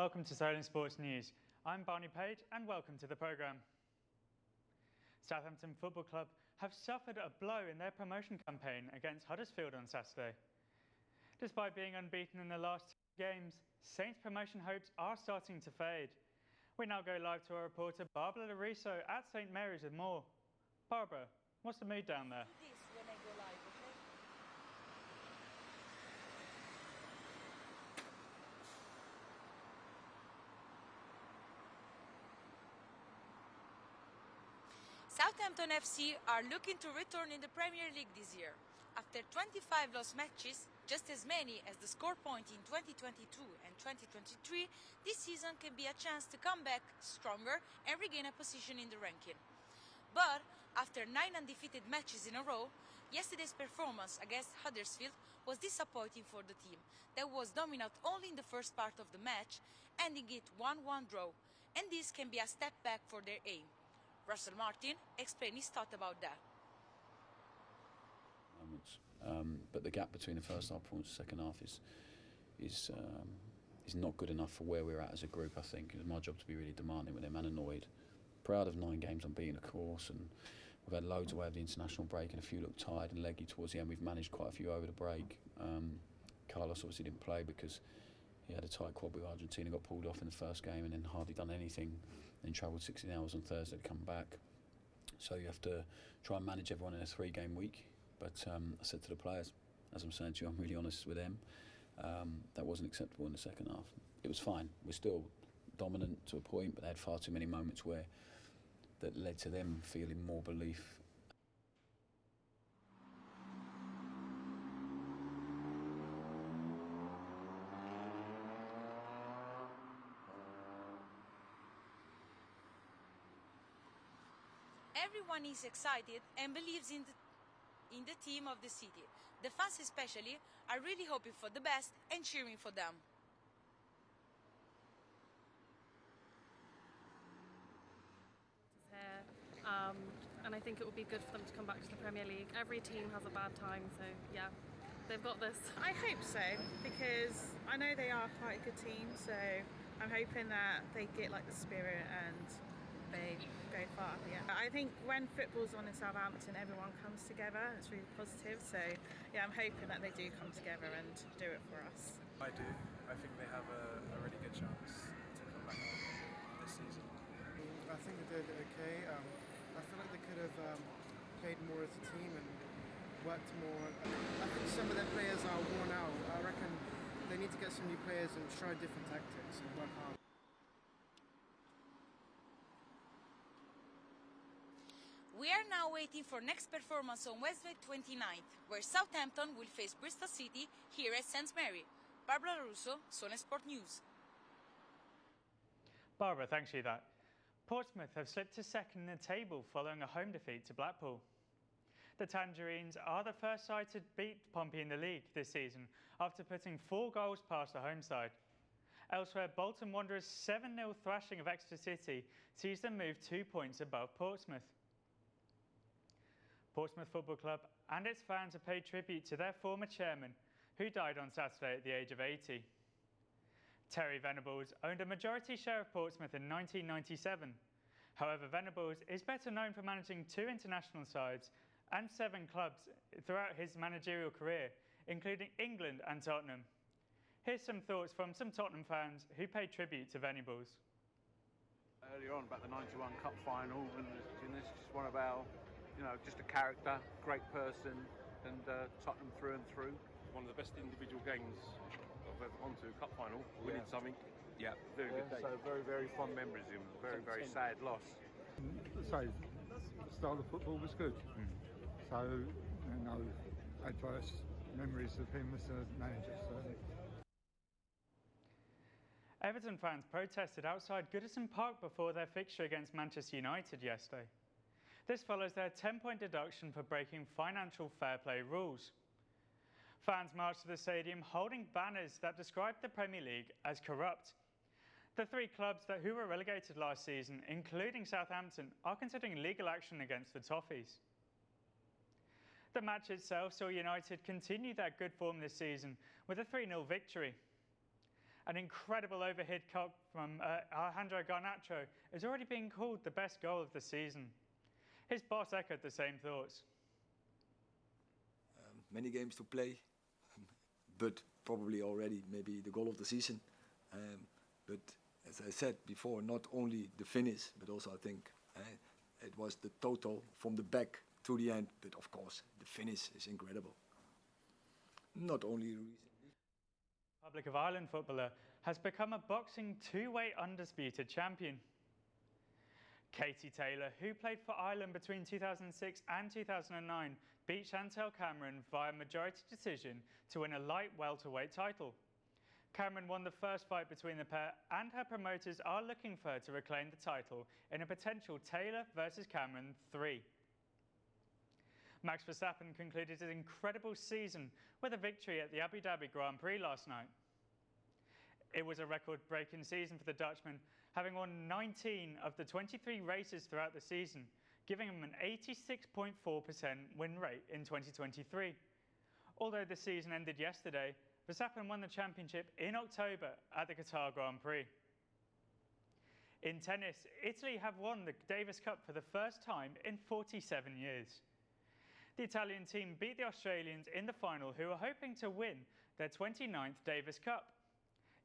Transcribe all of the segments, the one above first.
welcome to Solent Sports News. I'm Barney Page and welcome to the programme. Southampton Football Club have suffered a blow in their promotion campaign against Huddersfield on Saturday. Despite being unbeaten in the last 2 games, Saints' promotion hopes are starting to fade. We now go live to our reporter Barbara Lariso at St Mary's with more. Barbara, what's the mood down there? Southampton FC are looking to return in the Premier League this year. After 25 lost matches, just as many as the score point in 2022 and 2023, this season can be a chance to come back stronger and regain a position in the ranking. But after 9 undefeated matches in a row, yesterday's performance against Huddersfield was disappointing for the team that was dominant only in the first part of the match, ending it 1-1 draw, and this can be a step back for their aim. Russell Martin explained his thought about that. But the gap between the first half performance and the second half is not good enough for where we're at as a group. I think it's my job to be really demanding with them and annoyed. Proud of 9 games unbeaten, of course, and we've had loads away of the international break and a few look tired and leggy towards the end. We've managed quite a few over the break. Carlos obviously didn't play because he had a tight quad with Argentina, got pulled off in the first game and then hardly done anything, then travelled 16 hours on Thursday to come back. So you have to try and manage everyone in a 3-game week. But I said to the players, as I'm saying to you, I'm really honest with them, that wasn't acceptable in the second half. It was fine. We're still dominant to a point, but they had far too many moments where that led to them feeling more belief. Everyone is excited and believes in the team of the city. The fans especially are really hoping for the best and cheering for them. Here, and I think it will be good for them to come back to the Premier League. Every team has a bad time, so yeah, they've got this. I hope so, because I know they are quite a good team, so I'm hoping that they get like the spirit and they go far. Yeah, I think when football's on in Southampton, everyone comes together. It's really positive. So yeah, I'm hoping that they do come together and do it for us. I do. I think they have a really good chance to come back this season. I think they did okay. I feel like they could have played more as a team and worked more. I think some of their players are worn out. I reckon they need to get some new players and try different tactics and work hard. We are now waiting for next performance on Wednesday 29th, where Southampton will face Bristol City here at St Mary. Barbara Russo, Solent Sport News. Barbara, thanks for that. Portsmouth have slipped to second in the table following a home defeat to Blackpool. The Tangerines are the first side to beat Pompey in the league this season after putting 4 goals past the home side. Elsewhere, Bolton Wanderers' 7-0 thrashing of Exeter City sees them move 2 points above Portsmouth. Portsmouth Football Club and its fans have paid tribute to their former chairman, who died on Saturday at the age of 80. Terry Venables owned a majority share of Portsmouth in 1997. However, Venables is better known for managing 2 international sides and 7 clubs throughout his managerial career, including England and Tottenham. Here's some thoughts from some Tottenham fans who paid tribute to Venables. Earlier on about the 91 Cup final, and this is just one of our, just a character, great person, and Tottenham through and through. One of the best individual games I've ever gone to, cup final, winning something. Yeah, very good day. So very, very fond memories of him. Very, very sad loss. So the style of football was good. So no adverse memories of him as a manager. So. Everton fans protested outside Goodison Park before their fixture against Manchester United yesterday. This follows their 10-point deduction for breaking financial fair play rules. Fans marched to the stadium holding banners that described the Premier League as corrupt. The 3 clubs who were relegated last season, including Southampton, are considering legal action against the Toffees. The match itself saw United continue their good form this season with a 3-0 victory. An incredible overhead kick from Alejandro Garnacho is already being called the best goal of the season. His boss echoed the same thoughts. Many games to play, but probably already maybe the goal of the season. But as I said before, not only the finish, but also I think it was the total from the back to the end. But of course, the finish is incredible. Not only recently. Republic of Ireland footballer has become a boxing two-weight undisputed champion. Katie Taylor, who played for Ireland between 2006 and 2009, beat Chantel Cameron via majority decision to win a light welterweight title. Cameron won the first fight between the pair, and her promoters are looking for her to reclaim the title in a potential Taylor versus Cameron 3. Max Verstappen concluded his incredible season with a victory at the Abu Dhabi Grand Prix last night. It was a record-breaking season for the Dutchman, having won 19 of the 23 races throughout the season, giving him an 86.4% win rate in 2023. Although the season ended yesterday, Verstappen won the championship in October at the Qatar Grand Prix. In tennis, Italy have won the Davis Cup for the first time in 47 years. The Italian team beat the Australians in the final, who are hoping to win their 29th Davis Cup.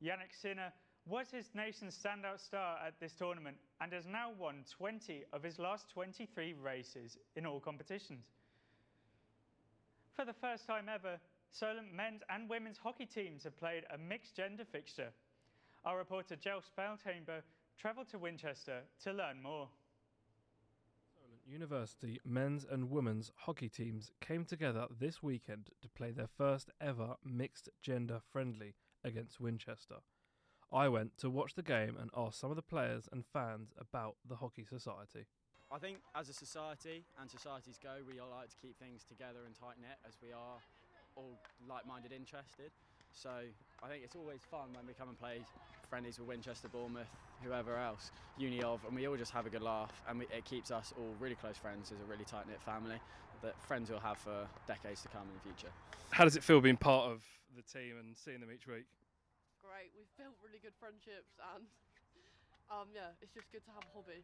Yannick Sinner was his nation's standout star at this tournament and has now won 20 of his last 23 races in all competitions. For the first time ever, Solent men's and women's hockey teams have played a mixed-gender fixture. Our reporter Jel Spelchamber travelled to Winchester to learn more. Solent University men's and women's hockey teams came together this weekend to play their first ever mixed-gender friendly against Winchester. I went to watch the game and asked some of the players and fans about the Hockey Society. I think as a society, and societies go, we all like to keep things together and tight-knit as we are all like-minded interested. So I think it's always fun when we come and play friendlies with Winchester, Bournemouth, whoever else, Uni of, and we all just have a good laugh, and it keeps us all really close friends as a really tight-knit family that friends will have for decades to come in the future. How does it feel being part of the team and seeing them each week? Great, we've built really good friendships, and yeah, it's just good to have a hobby.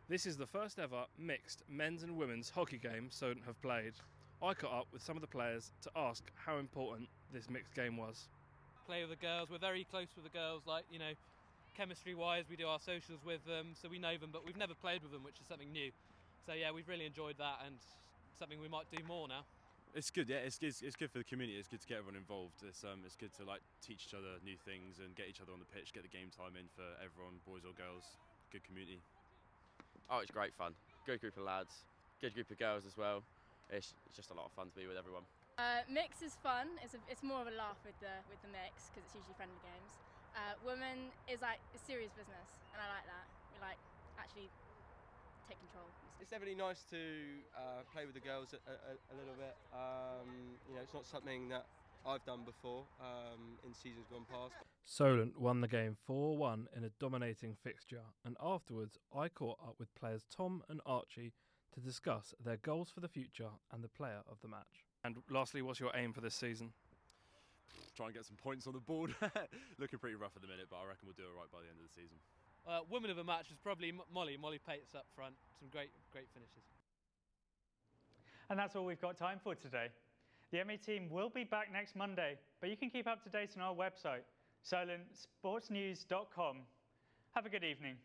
This is the first ever mixed men's and women's hockey game Solent have played. I caught up with some of the players to ask how important this mixed game was. Play with the girls, we're very close with the girls, like, you know, chemistry-wise, we do our socials with them, so we know them, but we've never played with them, which is something new. So yeah, we've really enjoyed that, and something we might do more now. It's good, yeah. It's good for the community. It's good to get everyone involved. It's good to like teach each other new things and get each other on the pitch, get the game time in for everyone, boys or girls. Good community. Oh, it's great fun. Good group of lads, good group of girls as well. It's just a lot of fun to be with everyone. Mix is fun. It's more of a laugh with the mix because it's usually friendly games. Women is like a serious business, and I like that. We like actually take control. It's definitely nice to play with the girls a little bit. You know, it's not something that I've done before in seasons gone past. Solent won the game 4-1 in a dominating fixture, and afterwards I caught up with players Tom and Archie to discuss their goals for the future and the player of the match. And lastly, what's your aim for this season? Try and get some points on the board. Looking pretty rough at the minute, but I reckon we'll do it right by the end of the season. Woman of the match is probably Molly Pates up front. Some great finishes. And that's all we've got time for today. The ME team will be back next Monday, but you can keep up to date on our website, solentsportsnews.com. Have a good evening.